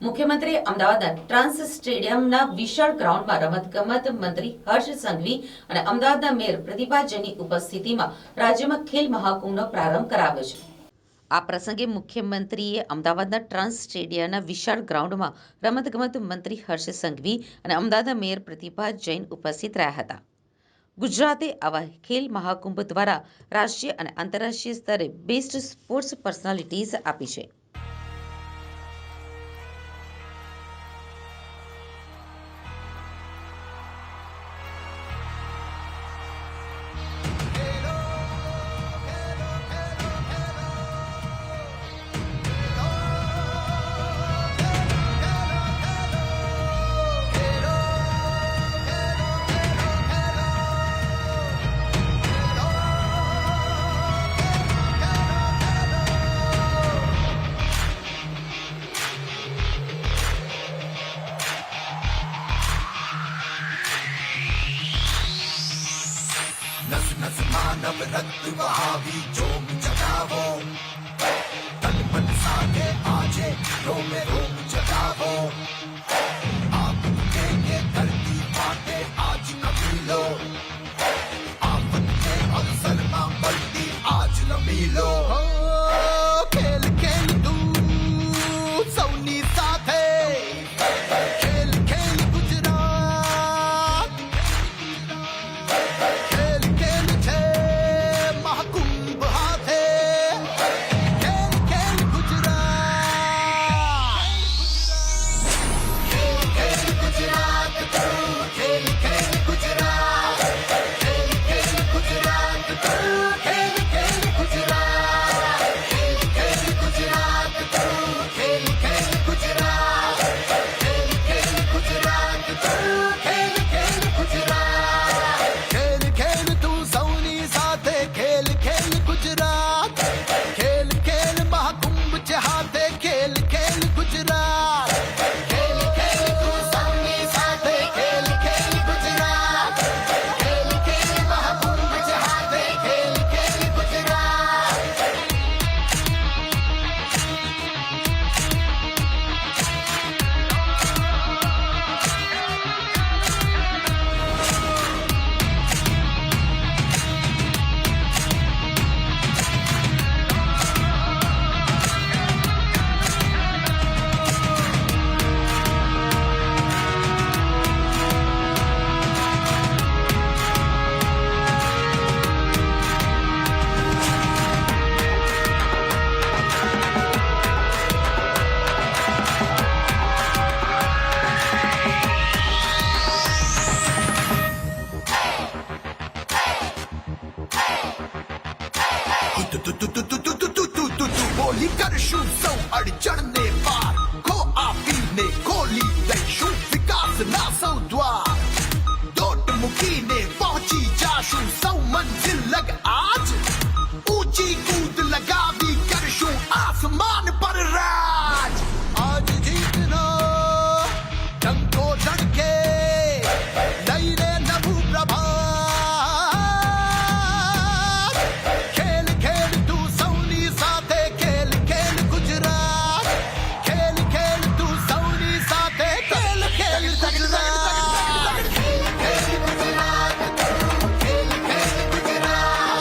મુખ્યમંત્રીએ અમદાવાદના ટ્રાન્સ સ્ટેડિયમના વિશાળ ગ્રાઉન્ડમાં રમતગમત મંત્રી હર્ષ સંઘવી અને અમદાવાદના મેયર પ્રતિભા જૈનની ઉપસ્થિતિમાં રાજ્યમાં ખેલ મહાકુંભનો પ્રારંભ કરાવ્યો છે. આ પ્રસંગે મુખ્યમંત્રીએ અમદાવાદના ટ્રાન્સ સ્ટેડિયમના વિશાળ ગ્રાઉન્ડમાં રમતગમત મંત્રી હર્ષ સંઘવી અને અમદાવાદના મેયર પ્રતિભા જૈન ઉપસ્થિત રહ્યા હતા. ગુજરાતે આવા ખેલ મહાકુંભ દ્વારા રાષ્ટ્રીય અને આંતરરાષ્ટ્રીય સ્તરે બેસ્ટ સ્પોર્ટ્સ પર્સનાલિટીઝ આપી છે. नस नस मानव रक्त बहावी जोम जगावो तन मन सागे आजे रोम रोम जगावो आप कहेंगे धरती माते आज कबीलो आपन के अवसर में बल्दी आज न मिलो खेल खेल तू सौनी साथे खेल खेल गुजरात खेल खेल छे महाकुंभ हाथे खेल खेल गुजरात खेल खेल गुजरात करो खेल खेल गुजरात खेल खेल गुजरात करो खेल खेल गुजरात खेल खेल गुजरात करो खेल खेल गुजरात खेल खेल गुजरात करो खेल खेल गुजरात खेल खेल तू सौनी साथे खेल खेल गुजरात खेल खेल महाकुंभ चाहते खेल खेल गुजरात खेल खेल तू सौनी साथे खेल खेल गुजरात खेल खेल महाकुंभ चाहते खेल खेल गुजरात બોલી કરશું સૌ અડચણને પાર ખો આપીને ખોલી દઈશું વિકાસના સૌ દ્વાર દોટ મૂકીને પહોંચી જાશું સૌ મંજિલ લગ આજ ઊંચી કૂદ લગાવી કરશું આસમાન પર રાજ આજ જીતનો ડંકો ઝડકે લઈને નવું પ્રભાત ખેલ ખેલ તું સૌની સાથે ખેલ ખેલ ગુજરાત ખેલ ખેલ તું સૌની સાથે ખેલ ખેલ ગુજરાત ખેલ ખેલ ગુજરાત ખેલ ખેલ ગુજરાત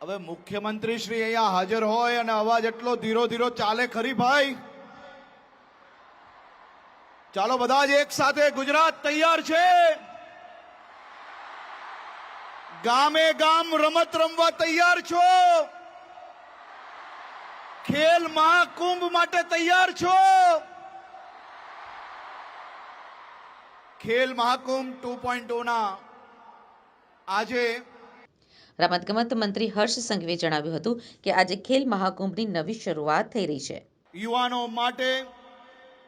હવે મુખ્યમંત્રી શ્રી અહીંયા હાજર હોય અને અવાજ એટલો ધીરો ધીરો ચાલે ખરી ભાઈ? ચાલો બધા જ એક સાથે. ગુજરાત તૈયાર છે. ગામે ગામ રમત રમવા તૈયાર છો? ખેલ મહાકુંભ માટે તૈયાર છો? ખેલ મહાકુંભ 2.0 ના આજે રમતગમત મંત્રી હર્ષ સંઘવીએ જણાવ્યું હતું કે આજે ખેલ મહાકુંભની નવી શરૂઆત થઈ રહી છે. યુવાનો માટે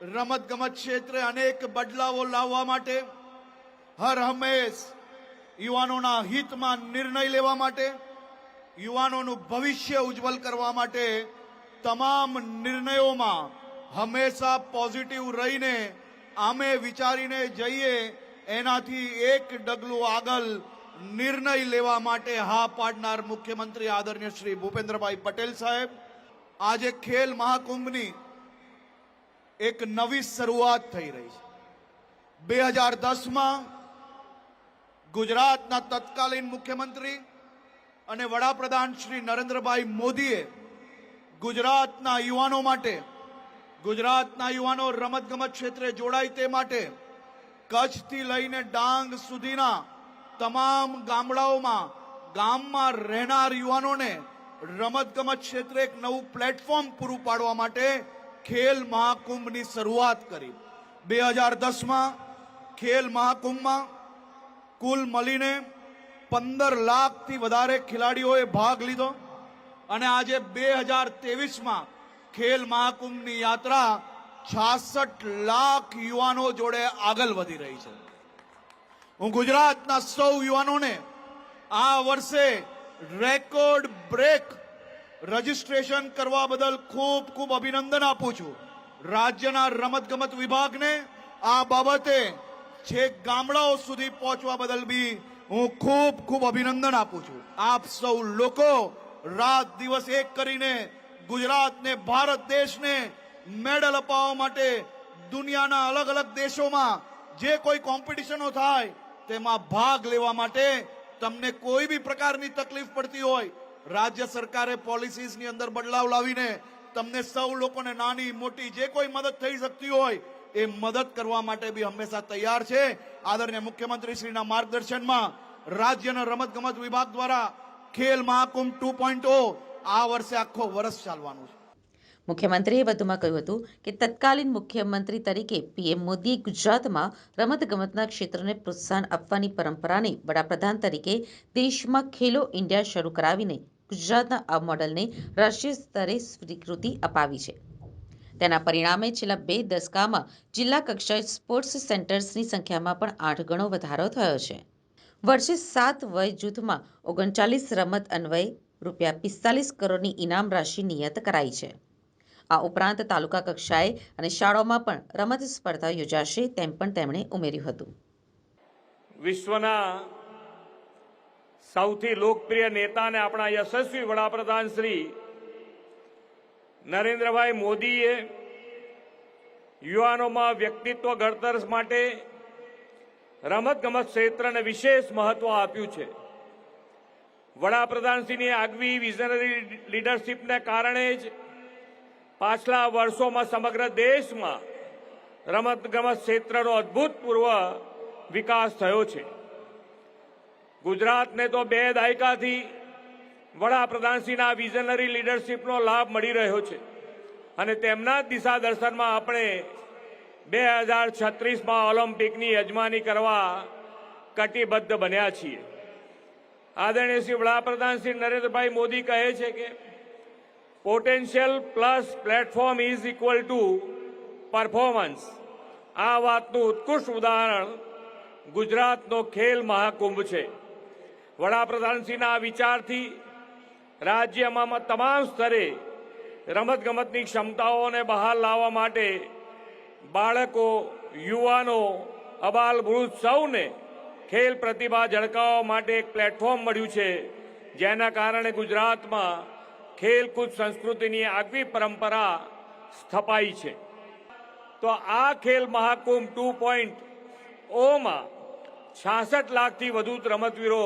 રમત ગમત ક્ષેત્રે અનેક બદલાવો લાવવા માટે હર હંમેશ યુવાનોના હિતમાં નિર્ણય લેવા માટે, યુવાનોનું ભવિષ્ય ઉજ્જવલ કરવા માટે તમામ નિર્ણયોમાં હંમેશા પોઝિટિવ રહીને આમે વિચારીને જઈએ, એનાથી એક ડગલું આગળ નિર્ણય લેવા માટે હા પાડનાર મુખ્યમંત્રી આદરણીય શ્રી ભૂપેન્દ્રભાઈ પટેલ સાહેબ આજે ખેલ મહાકુંભની એક નવી શરૂઆત થઈ રહી છે. 2010માં ગુજરાતના તત્કાલીન મુખ્યમંત્રી અને વડાપ્રધાન શ્રી નરેન્દ્રભાઈ મોદીએ ગુજરાતના યુવાનો માટે, ગુજરાતના યુવાનો રમતગમત ક્ષેત્રે જોડાય તે માટે કચ્છથી લઈને ડાંગ સુધીના તમામ ગામડાઓમાં, ગામમાં રહેનાર યુવાનોને રમતગમત ક્ષેત્રે એક નવું પ્લેટફોર્મ પૂરું પાડવા માટે ખેલ મહાકુંભની શરૂઆત કરી. 2010માં ખેલ મહાકુંભમાં કુલ મળીને 15 લાખથી વધારે ખેલાડીઓએ ભાગ લીધો અને આજે 2023માં ખેલ મહાકુંભની યાત્રા 66 લાખ યુવાનો જોડે આગળ વધી રહી છે. હું ગુજરાતના સૌ યુવાનોને આ વર્ષે રેકોર્ડ બ્રેક રજીસ્ટ્રેશન કરવા બદલ ખૂબ ખૂબ અભિનંદન આપું છું. રાજ્યના રમતગમત વિભાગને આ બાબતે છેક ગામડાઓ સુધી પહોંચવા બદલ બી હું ખૂબ ખૂબ અભિનંદન આપું છું. આપ સૌ લોકો રાત દિવસ એક કરીને ગુજરાતને, ભારત દેશને મેડલ અપાવવા માટે દુનિયાના અલગ અલગ દેશોમાં જે કોઈ કોમ્પિટિશનો થાય તેમાં ભાગ લેવા માટે તમને કોઈ બી પ્રકારની તકલીફ પડતી હોય, રાજ્ય સરકારે પોલિસીઝની અંદર બદલાવ લાવીને તમને સૌ લોકોને નાની મોટી જે કોઈ મદદ થઈ શકતી હોય એ મદદ કરવા માટે બી હંમેશા તૈયાર છે. આદરણીય મુખ્યમંત્રી શ્રીના માર્ગદર્શનમાં રાજ્યના રમતગમત વિભાગ દ્વારા ખેલ મહાકુંભ 2.0 આ વર્ષે આખો વર્ષ ચાલવાનું છે. મુખ્યમંત્રીએ વધુમાં કહ્યું હતું કે તત્કાલીન મુખ્યમંત્રી તરીકે પીએમ મોદીએ ગુજરાતમાં રમતગમતના ક્ષેત્રને પ્રોત્સાહન આપવાની પરંપરાને વડાપ્રધાન તરીકે દેશમાં ખેલો ઇન્ડિયા શરૂ કરાવીને ગુજરાતના આ મોડલને રાષ્ટ્રીય સ્તરે સ્વીકૃતિ અપાવી છે. તેના પરિણામે છેલ્લા 2 દશકામાં જિલ્લા કક્ષાએ સ્પોર્ટ્સ સેન્ટર્સની સંખ્યામાં પણ 8 ગણો વધારો થયો છે. વર્ષે 7 વય જૂથમાં 39 રમત અન્વયે ₹45 કરોડની ઇનામ રાશિ નિયત કરાઈ છે. આ ઉપરાંત તાલુકા કક્ષાએ અને શાળાઓમાં પણ રમત સ્પર્ધા યોજાશે તેમ પણ તેમણે ઉમેર્યું હતું. વિશ્વના સૌથી લોકપ્રિય નેતા અને આપણા યશસ્વી વડાપ્રધાન શ્રી નરેન્દ્રભાઈ મોદીએ યુવાનોમાં વ્યક્તિત્વ ઘડતર માટે રમતગમત ક્ષેત્રને વિશેષ મહત્વ આપ્યું છે. વડાપ્રધાનશ્રીની આગવી વિઝનરી લીડરશીપને કારણે જ પાછલા વર્ષોમાં સમગ્ર દેશમાં રમતગમત ક્ષેત્રનો અભૂતપૂર્વ વિકાસ થયો છે. ગુજરાતને તો 2 દાયકાથી વડાપ્રધાનશ્રીના વિઝનરી લીડરશીપનો લાભ મળી રહ્યો છે અને તેમના જ દિશા દર્શનમાં આપણે 2036માં ઓલિમ્પિકની યજમાની કરવા કટિબદ્ધ બન્યા છીએ. આદરણીય શ્રી વડાપ્રધાન શ્રી નરેન્દ્રભાઈ મોદી કહે છે કે potential plus platform is equal to performance. આ વાતનું ઉત્કૃષ્ટ ઉદાહરણ ગુજરાતનો ખેલ મહાકુંભ છે. વડાપ્રધાનશ્રીના આ વિચારથી રાજ્યમાં તમામ સ્તરે રમતગમતની ક્ષમતાઓને બહાર લાવવા માટે બાળકો, યુવાનો, અબાલવૃદ્ધ સૌને ખેલ પ્રતિભા ઝળકાવવા માટે એક પ્લેટફોર્મ મળ્યું છે, જેના કારણે ગુજરાતમાં ખેલકૂદ સંસ્કૃતિની આગવી પરંપરા સ્થપાઈ છે. તો આ ખેલ મહાકુંભ 2.0માં 66 લાખથી વધુ રમતવીરો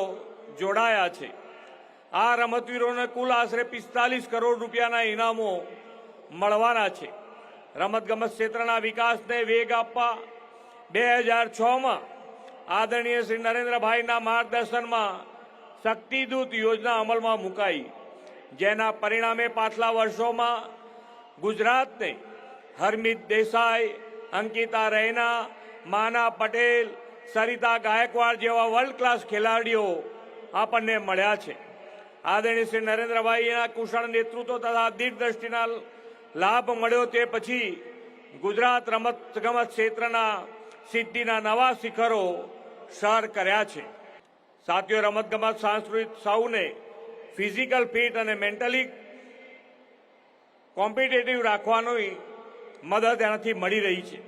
જોડાયા છે. આ રમતવીરોને કુલ આશરે 45 કરોડ રૂપિયાના ઇનામો મળવાના છે. રમતગમત ક્ષેત્રના વિકાસને વેગ આપવા 2006માં આદરણીય શ્રી નરેન્દ્રભાઈના માર્ગદર્શનમાં શક્તિદૂત યોજના અમલમાં મુકાઈ, જેના પરિણામે પાછલા વર્ષોમાં ગુજરાતને હરમિત દેસાઈ, અંકિતા રૈના, માના પટેલ, સરિતા ગાયકવાડ જેવા વર્લ્ડ ક્લાસ ખેલાડીઓ આપણને મળ્યા છે. આદરણીય શ્રી નરેન્દ્રભાઈના કુશળ નેતૃત્વ તથા દીર્ઘદ્રષ્ટિના લાભ મળ્યો તે પછી ગુજરાત રમતગમત ક્ષેત્રના સિદ્ધિના નવા શિખરો સર કર્યા છે. સાથીઓ, રમતગમત સાંસ્કૃતિક સૌને ફિઝિકલ ફિટ અને મેન્ટલી કોમ્પિટેટિવ રાખવાની મદદ એનાથી મળી રહી છે.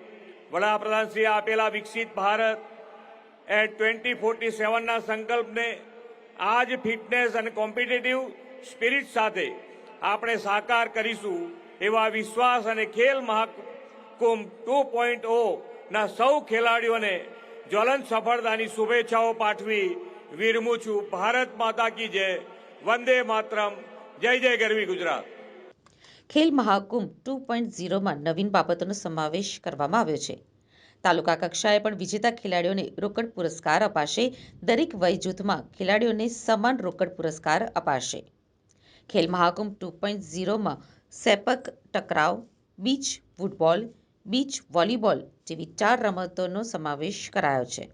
વડાપ્રધાનશ્રીએ આપેલા વિકસિત ભારત એટ 2047ના સંકલ્પને આજ ફિટનેસ અને કોમ્પિટેટિવ સ્પિરિટ સાથે આપણે સાકાર કરીશું એવા વિશ્વાસ અને ખેલ મહાકુંભ 2.0ના સૌ ખેલાડીઓને જ્વલંત સફળતાની શુભેચ્છાઓ પાઠવી વિરમું છું. ભારત માતા કી જય. વંદે માતરમ. જય જય ગરવી ગુજરાત. ખેલ મહાકુંભ 2.0માં નવીન બાબતોનો સમાવેશ કરવામાં આવ્યો છે. તાલુકા કક્ષાએ પણ વિજેતા ખેલાડીઓને રોકડ પુરસ્કાર અપાશે. દરેક વય જૂથમાં ખેલાડીઓને સમાન રોકડ પુરસ્કાર અપાશે. ખેલ મહાકુંભ 2.0માં sepak takraw, beach football, beach volleyball જેવી 4 રમતોનો સમાવેશ કરાયો છે.